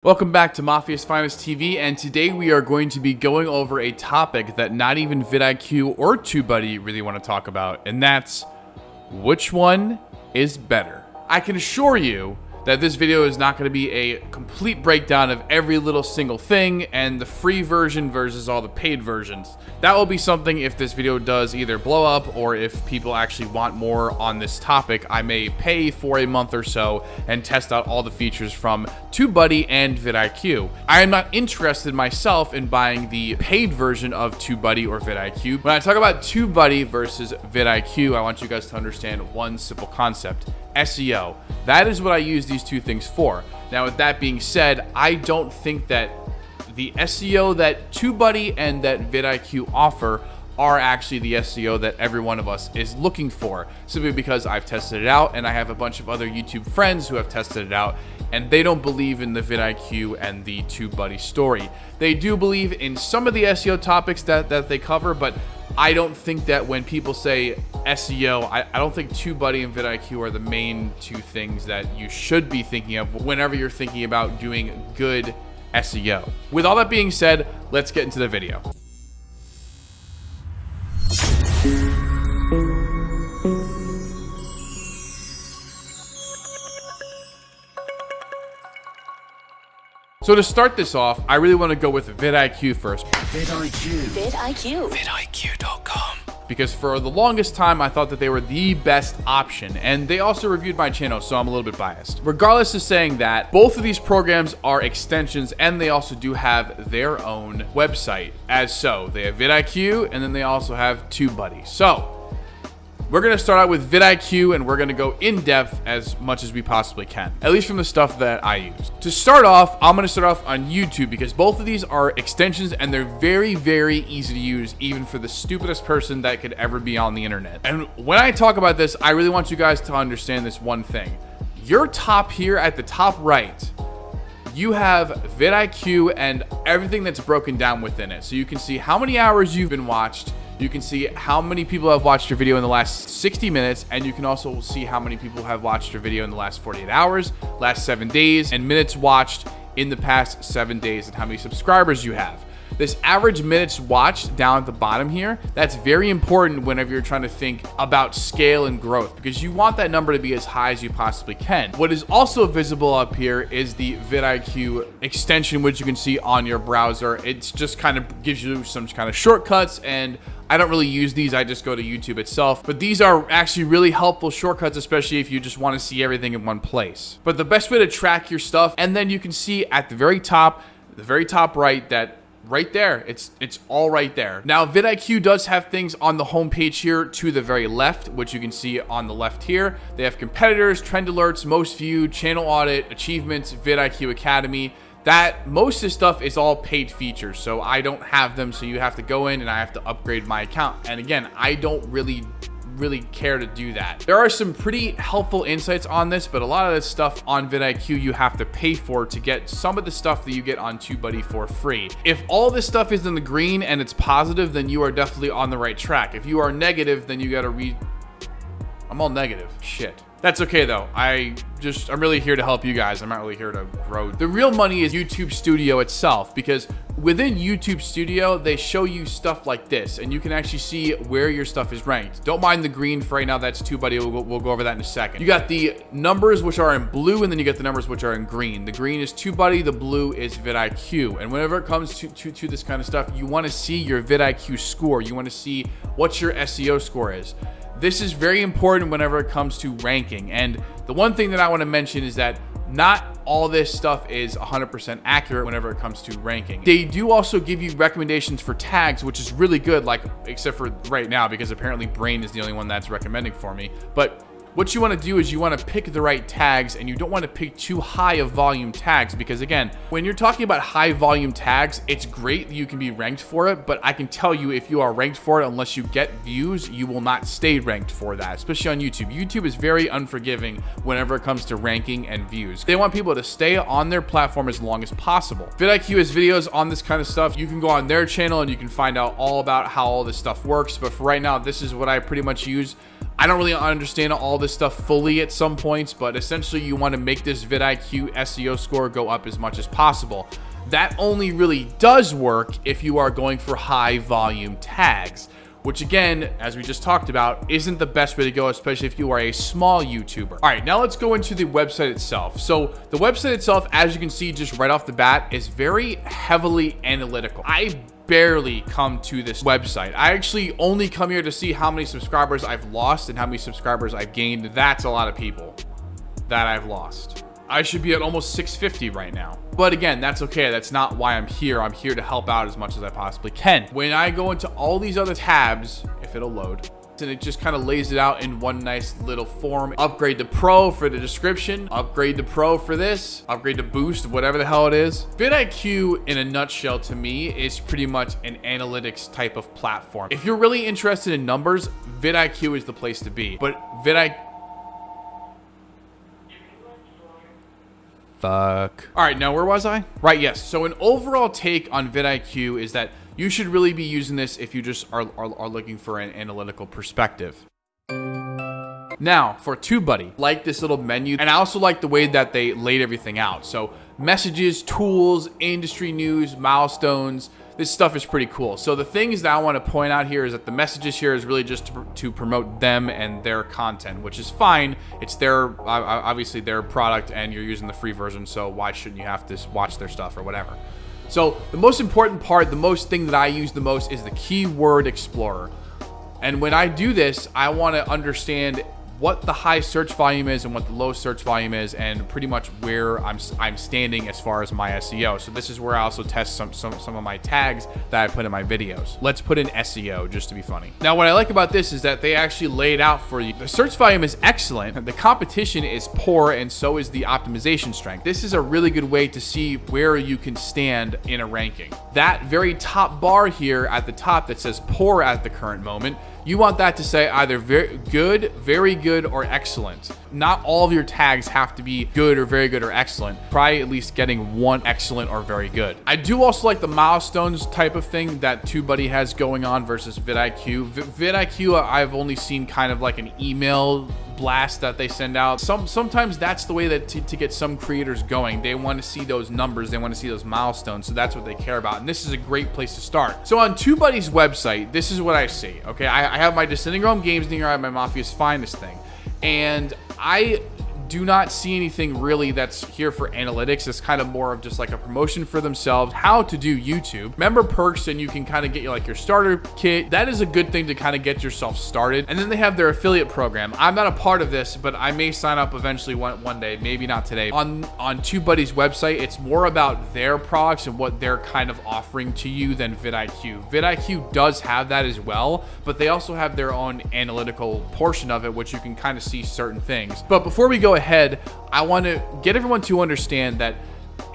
Welcome back to Mafia's Finest TV, and today we are going to be going over a topic that not even VidIQ or TubeBuddy really want to talk about, and that's which one is better. I can assure you that this video is not going to be a complete breakdown of every little single thing and the free version versus all the paid versions. That will be something if this video does either blow up or if people actually want more on this topic. I may pay for a month or so and test out all the features from TubeBuddy and VidIQ. I am not interested myself in buying the paid version of TubeBuddy or VidIQ. When I talk about TubeBuddy versus VidIQ, I want you guys to understand one simple concept: SEO. That is what I use these two things for. Now, with that being said, I don't think that the SEO that TubeBuddy and that VidIQ offer are actually the SEO that every one of us is looking for, simply because I've tested it out and I have a bunch of other YouTube friends who have tested it out, and they don't believe in the VidIQ and the TubeBuddy story. They do believe in some of the SEO topics that they cover, but I don't think that when people say SEO, I don't think TubeBuddy and VidIQ are the main two things that you should be thinking of whenever you're thinking about doing good SEO. With all that being said, let's get into the video. So to start this off, I really want to go with VidIQ first. VidIQ. VidIQ.com. Because for the longest time, I thought that they were the best option, and they also reviewed my channel, so I'm a little bit biased. Regardless of saying that, both of these programs are extensions, and they also do have their own website. As so, they have VidIQ, and then they also have TubeBuddy. So we're going to start out with VidIQ, and we're going to go in depth as much as we possibly can, at least from the stuff that I use. To start off, I'm going to start off on YouTube because both of these are extensions and they're very, very easy to use, even for the stupidest person that could ever be on the internet. And when I talk about this, I really want you guys to understand this one thing. Your top here at the top right, you have VidIQ and everything that's broken down within it. So you can see how many hours you've been watched. You can see how many people have watched your video in the last 60 minutes, and you can also see how many people have watched your video in the last 48 hours, last 7 days, and minutes watched in the past 7 days, and how many subscribers you have. This average minutes watched down at the bottom here, that's very important whenever you're trying to think about scale and growth, because you want that number to be as high as you possibly can. What is also visible up here is the VidIQ extension, which you can see on your browser. It's just kind of gives you some kind of shortcuts, and I don't really use these, I just go to YouTube itself. But these are actually really helpful shortcuts, especially if you just want to see everything in one place. But the best way to track your stuff, and then you can see at the very top right, that right there, it's all right there. Now, VidIQ does have things on the home page here to the very left, which you can see on the left here. They have competitors, trend alerts, most viewed, channel audit, achievements, VidIQ Academy. That most of this stuff is all paid features, so I don't have them, so you have to go in and I have to upgrade my account. And again, I don't really care to do that. There are some pretty helpful insights on this, but a lot of this stuff on VidIQ you have to pay for to get some of the stuff that you get on TubeBuddy for free. If all this stuff is in the green and it's positive, then you are definitely on the right track. If you are negative, then you gotta I'm all negative. Shit. That's okay though. I'm really here to help you guys. I'm not really here to grow. The real money is YouTube Studio itself, because within YouTube Studio, they show you stuff like this, and you can actually see where your stuff is ranked. Don't mind the green for right now. That's TubeBuddy. We'll go over that in a second. You got the numbers, which are in blue, and then you get the numbers, which are in green. The green is TubeBuddy. The blue is VidIQ. And whenever it comes to this kind of stuff, you want to see your VidIQ score. You want to see what your SEO score is. This is very important whenever it comes to ranking. And the one thing that I want to mention is that not all this stuff is 100% accurate whenever it comes to ranking. They do also give you recommendations for tags, which is really good, like, except for right now, because apparently Brain is the only one that's recommending for me. But what you want to do is you want to pick the right tags, and you don't want to pick too high of volume tags, because again, when you're talking about high volume tags, it's great that you can be ranked for it, but I can tell you, if you are ranked for it, unless you get views, you will not stay ranked for that, especially on YouTube. YouTube is very unforgiving whenever it comes to ranking and views. They want people to stay on their platform as long as possible. VidIQ has videos on this kind of stuff. You can go on their channel and you can find out all about how all this stuff works, but for right now, this is what I pretty much use. I don't really understand all this stuff fully at some points, but essentially you want to make this VidIQ SEO score go up as much as possible. That only really does work if you are going for high volume tags, which again, as we just talked about, isn't the best way to go, especially if you are a small YouTuber. All right, now let's go into the website itself. So the website itself, as you can see just right off the bat, is very heavily analytical. I barely come to this website. I actually only come here to see how many subscribers I've lost and how many subscribers I've gained. That's a lot of people that I've lost. I should be at almost 650 right now. But again, that's okay. That's not why I'm here. I'm here to help out as much as I possibly can. When I go into all these other tabs, if it'll load, and it just kind of lays it out in one nice little form. Upgrade to Pro for the description, upgrade to Pro for this, upgrade to Boost, whatever the hell it is. VidIQ, in a nutshell, to me, is pretty much an analytics type of platform. If you're really interested in numbers, VidIQ is the place to be. But Fuck. All right, now where was I? Right, yes. So an overall take on VidIQ is that you should really be using this if you just are looking for an analytical perspective. Now, for TubeBuddy, like this little menu, and I also like the way that they laid everything out. So messages, tools, industry news, milestones, this stuff is pretty cool. So the things that I want to point out here is that the messages here is really just to promote them and their content, which is fine. It's their, obviously their product and you're using the free version, so why shouldn't you have to watch their stuff or whatever? So the most important part, the most thing that I use the most is the Keyword Explorer. And when I do this, I want to understand what the high search volume is and what the low search volume is, and pretty much where I'm standing as far as my SEO. So this is where I also test some of my tags that I put in my videos. Let's put in SEO just to be funny. Now, what I like about this is that they actually lay it out for you. The search volume is excellent, the competition is poor, and so is the optimization strength. This is a really good way to see where you can stand in a ranking. That very top bar here at the top that says poor at the current moment, you want that to say either very good, or excellent. Not all of your tags have to be good or very good or excellent. Try at least getting one excellent or very good. I do also like the milestones type of thing that TubeBuddy has going on versus VidIQ. VidIQ, I've only seen kind of like an email blast that they send out. Sometimes that's the way that to get some creators going. They want to see those numbers, they want to see those milestones, so that's what they care about, and this is a great place to start. So on TubeBuddy's website, this is what I see. Okay, I have my Descending Rome Games in here, I have my Mafia's Finest thing, and I do not see anything really that's here for analytics. It's kind of more of just like a promotion for themselves, how to do YouTube, member perks, and you can kind of get like your starter kit. That is a good thing to kind of get yourself started. And then they have their affiliate program. I'm not a part of this, but I may sign up eventually one day, maybe not today. On TubeBuddy's website, it's more about their products and what they're kind of offering to you than VidIQ. VidIQ does have that as well, but they also have their own analytical portion of it, which you can kind of see certain things. But before we go ahead, I want to get everyone to understand that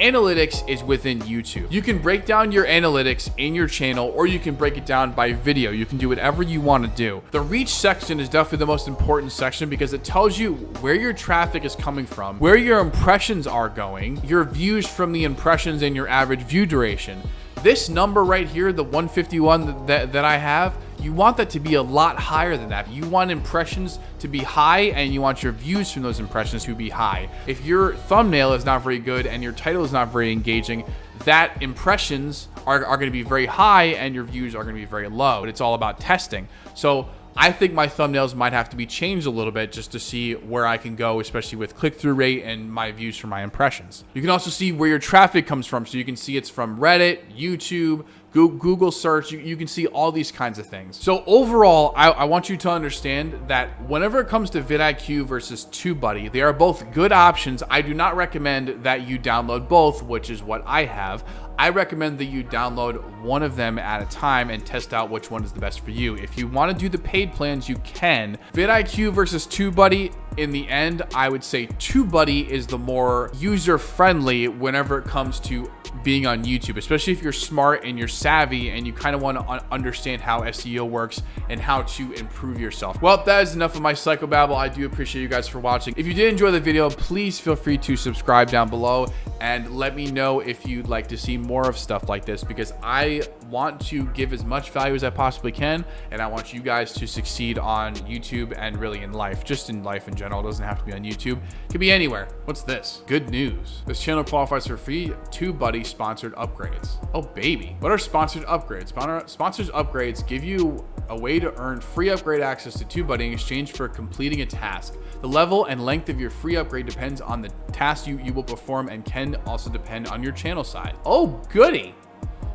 analytics is within YouTube. You can break down your analytics in your channel, or you can break it down by video. You can do whatever you want to do. The reach section is definitely the most important section because it tells you where your traffic is coming from, where your impressions are going, your views from the impressions, and your average view duration. This number right here, the 151 that I have, you want that to be a lot higher than that. You want impressions to be high, and you want your views from those impressions to be high. If your thumbnail is not very good and your title is not very engaging, that impressions are going to be very high and your views are going to be very low. But it's all about testing. So I think my thumbnails might have to be changed a little bit just to see where I can go, especially with click-through rate and my views from my impressions. You can also see where your traffic comes from. So you can see it's from Reddit, YouTube, Google search. You can see all these kinds of things. So overall, I want you to understand that whenever it comes to VidIQ versus TubeBuddy, they are both good options. I do not recommend that you download both, which is what I have. I recommend that you download one of them at a time and test out which one is the best for you. If you want to do the paid plans, you can. VidIQ versus TubeBuddy, in the end, I would say TubeBuddy is the more user-friendly whenever it comes to being on YouTube, especially if you're smart and you're savvy and you kind of want to understand how SEO works and how to improve yourself. Well, that is enough of my psychobabble. I do appreciate you guys for watching. If you did enjoy the video, please feel free to subscribe down below and let me know if you'd like to see more of stuff like this, because I want to give as much value as I possibly can, and I want you guys to succeed on YouTube and really in life, just in life in general. It doesn't have to be on YouTube. It could be anywhere. What's this? Good news. This channel qualifies for free TubeBuddy sponsored upgrades. Oh baby. What are sponsored upgrades? Sponsored upgrades give you a way to earn free upgrade access to TubeBuddy in exchange for completing a task. The level and length of your free upgrade depends on the task you will perform and can also depend on your channel size. Oh goody.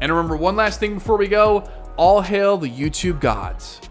And remember one last thing before we go, all hail the YouTube gods.